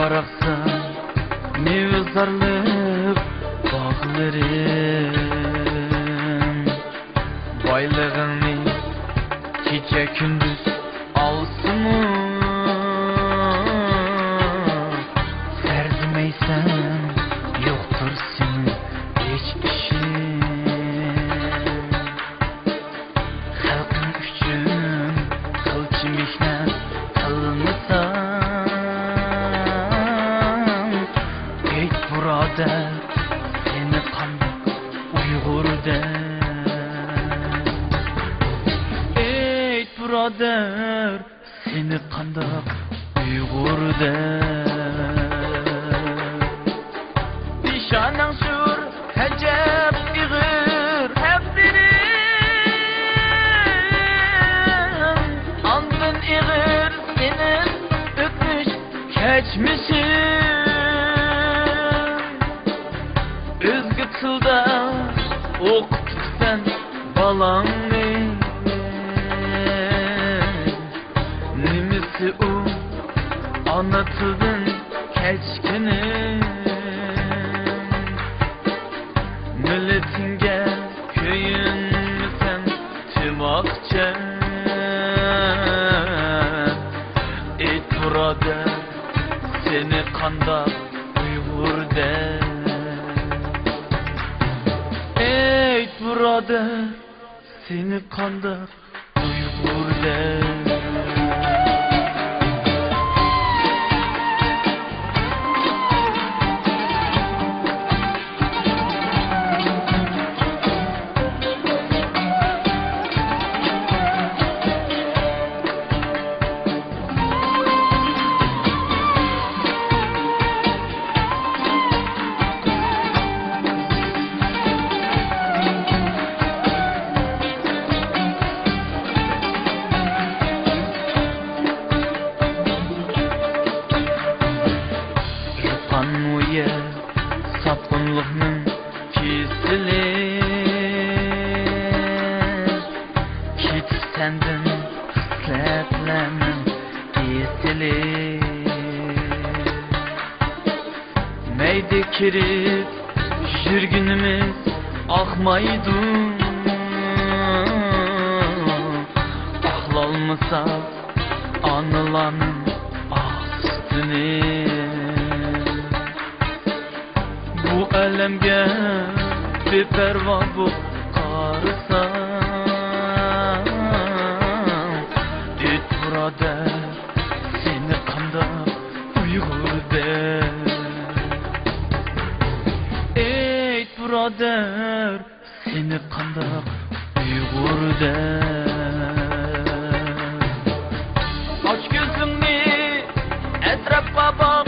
baraksın nevzarlık bağlarım. Baylığını gece gündüz alsın mı? Serdimeysen yoktur senin hiç işin. Halkın üçün kılçı mihnet kılmısan. Ey burada seni kandık Uygur der. Ey burader seni kandık Uygur der. Nişanın sur hecep iğir hep birin. Andın iğir senin öpmüş geçmişin. Özgü tılda okutsan balanı. Nimisi o anlatıldın keçkinin. Milletinge köyün mü sen tümakça. Ey burada seni kandak Uygur der. Ey burada seni kandak Uygur der. Sapkınlığının kesilir. Kit sendin hisletlerinin kesilir. Meyde kirip jürgünümüz akmaydı. Ahlalmasa anılanın astını. Bu elemge bir perva bu karısan. Et burada seni kandak Uygur der. Et burada seni kandak Uygur der. Aç gözünü etrafa bak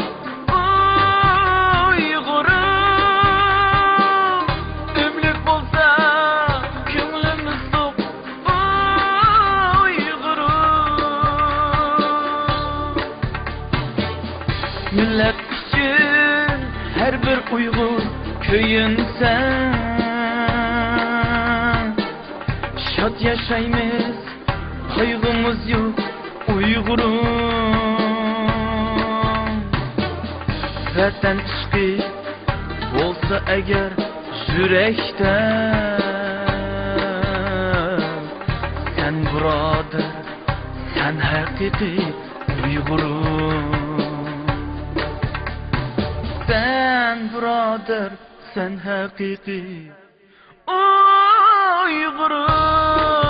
millet için her bir Uygur köyün sen. Şad yaşayımız kaygımız yok Uygur'um. Vatan aşkı olsa eğer yürekte. Sen burada sen hakiki Uygur'um. Sen buradır, sen hakiki Uygur'um.